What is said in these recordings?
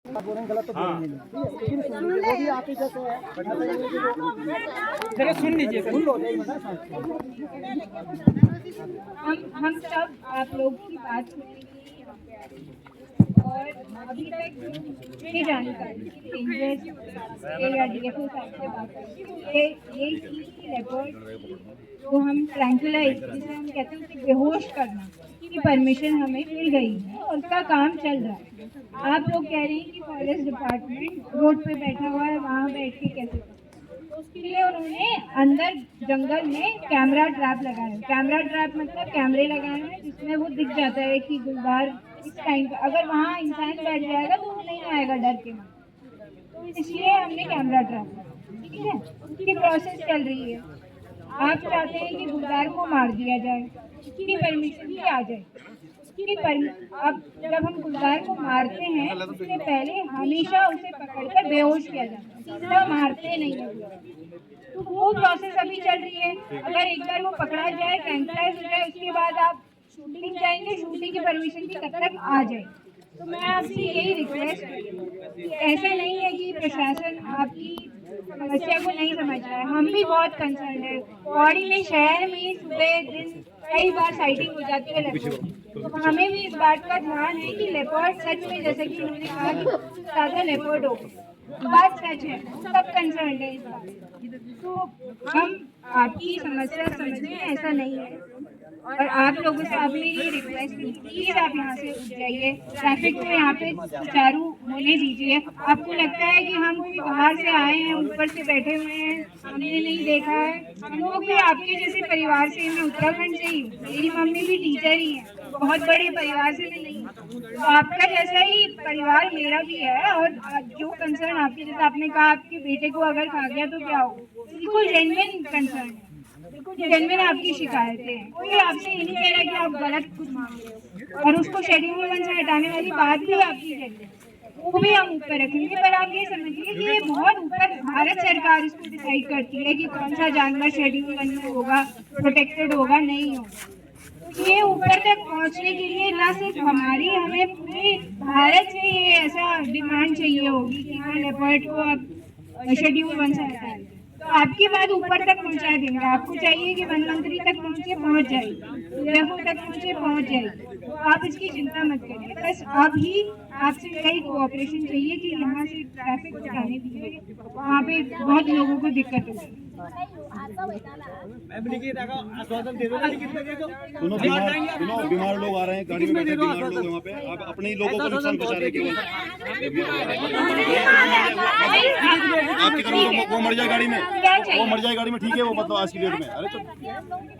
गलत तो बोलेंगे नहीं, फिर सुन लीजिए, वो भी आप ही जैसे है, जरा सुन लीजिए, सुन लो हम सब आप लोग की बात सुनने के लिए यहाँ पे आए हैं। और अभी तक ये जानकारी या DFO साहब से बात ये चीज़ की लेपर्ड जो हम ट्रैंक्विलाइज जिसे हम कहते हैं उसे बेहोश करना की परमिशन हमें मिल गई है और उसका काम चल रहा है। आप लोग कह रहे हैं कि फॉरेस्ट डिपार्टमेंट रोड पे बैठा हुआ है, वहाँ बैठ के कैसे, तो उसके लिए उन्होंने अंदर जंगल में कैमरा ट्रैप लगाया है। कैमरा ट्रैप मतलब कैमरे लगाए हैं जिसमें वो दिख जाता है कि गुलजार इस टाइम पर अगर वहाँ इंसान बैठ जाएगा तो वो नहीं आएगा डर के मारे, तो इसलिए हमने कैमरा ट्रैप, ठीक है, उसकी प्रोसेस चल रही है। आप चाहते हैं कि गुलजार को मार दिया जाए, उसकी परमिशन भी आ जाए। अब जब हम गुलजार को मारते हैं उससे पहले हमेशा उसे पकड़कर बेहोश किया जाता है, सीधा मारते नहीं है। तो वो प्रोसेस अभी चल रही है। अगर एक बार वो पकड़ा जाए, ट्रैंक्विलाइज हो जाए, उसके बाद आप शूटिंग जाएंगे, शूटिंग की परमिशन भी तब तक आ जाए। तो मैं आपसे यही रिक्वेस्ट कि ऐसा नहीं है कि प्रशासन आपकी समस्या को नहीं समझ रहा है, हम भी बहुत कंसर्न है। पौड़ी में शहर में सुबह दिन कई बार साइटिंग हो जाती है लेपर्ड, तो हमें भी इस बात का ध्यान है कि लेपर्ड सच में, जैसे कि उन्होंने कहा कि ज़्यादा लेपर्ड हो, बात सच है, सब कंसर्न है इस बात। तो हम आपकी समस्या समझें, ऐसा नहीं है। और आप लोगों से अपनी ये रिक्वेस्ट है, प्लीज आप यहाँ से उठ जाइए, ट्रैफिक को यहाँ पे सुचारू होने दीजिए। आपको लगता है कि हम कोई बाहर से आए हैं, ऊपर से बैठे हुए हैं, हमने नहीं देखा है, हम लोग भी आपके जैसे परिवार से, मैं उत्तराखंड से ही हूँ, मेरी मम्मी भी टीचर ही है, बहुत बड़े परिवार से मैं नहीं हूँ, तो आपका जैसा ही परिवार मेरा भी है। और जो कंसर्न आपके जैसे आपने कहा आपके बेटे को अगर खा गया तो क्या हो, बिल्कुल जेन्युइन कंसर्न है, बिल्कुल जेन्युइन आपकी शिकायतें हैं। कोई आपसे ये नहीं कह रहा कि आप गलत कुछ मांग रहे हो, और उसको शेड्यूल 1 से हटाने वाली बात भी आपकी जेन्युइन, वो भी हम ऊपर रखेंगे। पर आप ये समझिए कि ये बहुत ऊपर, भारत सरकार इसको डिसाइड करती है कि कौन सा जानवर शेड्यूल 1 में होगा, प्रोटेक्टेड होगा, नहीं होगा। ये ऊपर तक पहुंचने के लिए ना सिर्फ हमारी, हमें पूरे भारत से ये ऐसा डिमांड चाहिए होगी कि हाँ लेपर्ड को अब शेड्यूल 1 से हटाएं, तो आपकी बात ऊपर तक पहुंचा देंगे। आपको चाहिए कि वन मंत्री तक पहुंचे, पहुंच जाएगी, DFO तक पहुंचे, पहुंच जाएगी, तो आप इसकी चिंता मत करिए। बस अभी आपसे यही कोऑपरेशन चाहिए कि यहाँ से ट्रैफिक जाने दीजिए, वहाँ पे बहुत लोगों को दिक्कत होगी। सुनो बीमार लोग आ रहे हैं, गाड़ी में बैठे बीमार लोग वहाँ पे, आप अपने ही लोगों को नुकसान पहुँचा रहे हैं। आपके कारण वो मर जाए गाड़ी में, वो मर जाए गाड़ी में, ठीक है, वो मतलब आज की डेट में, अरे तो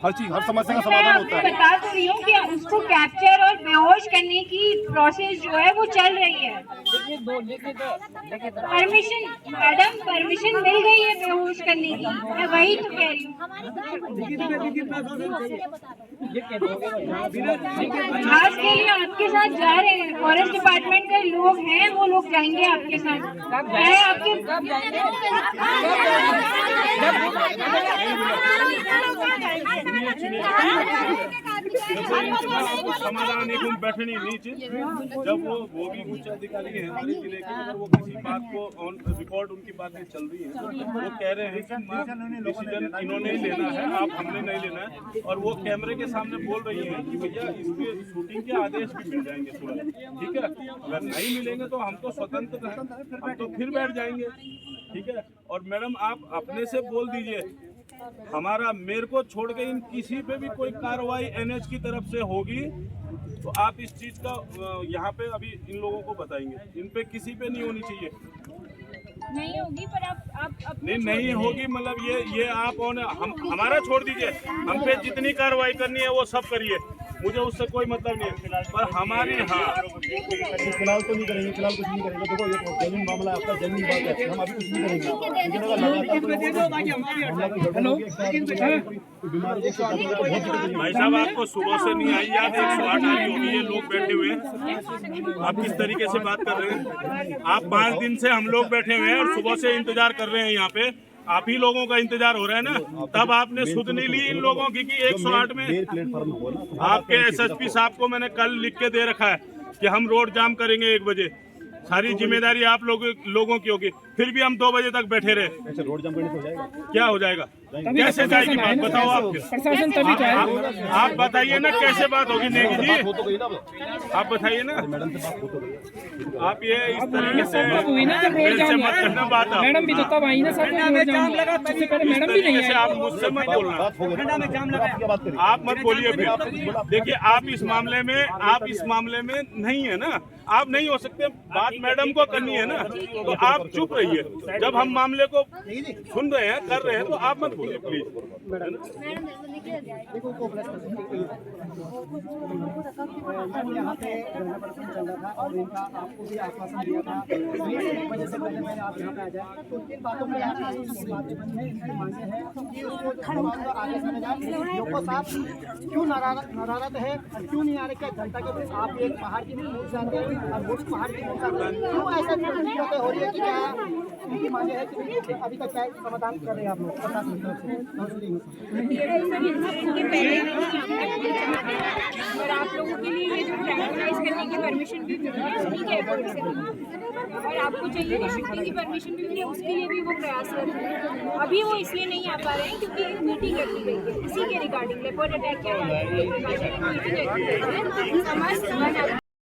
हर चीज, हर समस्या का समाधान होता है। बता तो रही हूँ कि उसको कैप्चर और बेहोश करने की प्रोसेस जो है वो चल रही है। परमिशन मैडम, परमिशन मिल गई है बेहोश करने की, मैं वही तो कह रही हूँ। आज के लिए आपके साथ जा रहे हैं, फॉरेस्ट डिपार्टमेंट के लोग हैं, वो लोग जाएंगे आपके साथ। मैं आपके समाधान एक दिन बैठे नहीं नीचे, जब वो भी उच्च अधिकारी है हमारे जिले के, अगर वो किसी बात को ऑन रिकॉर्ड उनकी बातें चल रही है, वो कह रहे हैं कि डिसीजन इन्होंने ही लेना है, आप हमने नहीं लेना है, और वो कैमरे के सामने बोल रही है कि भैया इसके शूटिंग के आदेश भी मिल जाएंगे तुरंत, ठीक है, अगर नहीं मिलेंगे तो हम तो स्वतंत्र हैं, हम तो फिर बैठ जाएंगे, ठीक है। और मैडम आप अपने से बोल दीजिए, हमारा मेरे को छोड़ के इन किसी पे भी कोई कार्रवाई NH की तरफ से होगी तो आप इस चीज का यहाँ पे अभी इन लोगों को बताएंगे, इन पे किसी पे नहीं होनी चाहिए, नहीं होगी, पर आप नहीं होगी, मतलब ये आप हमारा छोड़ दीजिए, हम पे जितनी कार्रवाई करनी है वो सब करिए, मुझे उससे कोई मतलब नहीं है, पर हमारी हाँ फिलहाल तो नहीं करेंगे, फिलहाल कुछ नहीं करेंगे। देखो ये जमीन मामला है आपका, जमीन बात है, हम अभी कुछ नहीं करेंगे, भाई साहब आपको सुबह से नहीं आई याद, 108 आ रही होगी, ये लोग बैठे हुए हैं, आप किस तरीके से बात कर रहे हैं, आप 5 दिन से हम लोग बैठे हुए हैं और सुबह से इंतजार कर रहे हैं, यहाँ पे आप ही लोगों का इंतजार हो रहा है ना, तब आपने सुध नहीं ली इन लोगों की कि 108 में आपके SSP साहब को मैंने कल लिख के दे रखा है कि हम रोड जाम करेंगे 1 बजे, सारी जिम्मेदारी आप लोगों की होगी। फिर भी हम 2 बजे तक बैठे रहे, ऐसे रोड जाम करने से हो जाएगा? क्या हो जाएगा? कैसे जाएगी बात, बताओ आप। प्रशासन तभी चाहे। आप बताइए ना कैसे बात होगी नेगी जी, हो तो गई ना, आप बताइए ना। मैडम से बात हो तो गई। आप ये इस तरीके से हुई ना जब रोड मेरे से जाम मत करना बात आप। मैडम भी तो तब आई ना सर, रोड जाम लगा, उससे पहले मैडम भी नहीं तरीके से आई। आप मुझसे मत बोलना, बात हो गई, क्या बात करिए? आप मत बोलिए फिर। देखिए आप इस मामले में नहीं है ना, आप नहीं हो सकते। बात मैडम को करनी है ना, तो आप चुप रहिए। जब हम मामले को सुन रहे हैं, कर रहे हैं, तो आप मत बोलिए प्लीज। यहाँ पे धरना प्रदर्शन चल रहा था और इनका आपको भी आश्वासन दिया था, 1 बजे से पहले आप यहाँ पे आ जाए। तो किन बातों में आप बातें बनी है, इनकी मांगे हैं कि उसको आगे समझ आए, लोग को साथ क्यों नदारत है और क्यों नहीं आ रहे? क्या जनता के बीच आप एक पहाड़ की मुख से आते हैं और मुख पहाड़ की मुख से आते हैं, क्यों ऐसा दिक्कतें हो रही है? कि क्या इनकी मांगे है कि अभी तक क्या समाधान कर रहे हैं आप लोग प्रशासन की तरफ से? और आप लोगों के लिए ये जो ट्रैवलाइज करने की परमिशन भी मिली है, ठीक है, बोर्ड से और आपको चाहिए ना शिफ्टिंग की परमिशन भी मिली है, उसके लिए भी वो प्रयासरत है। अभी वो इसलिए नहीं आ पा रहे हैं क्योंकि एक मीटिंग रखी गई है इसी के रिगार्डिंग, लेपर्ड अटैक के मीटिंग रखी गई है। समाज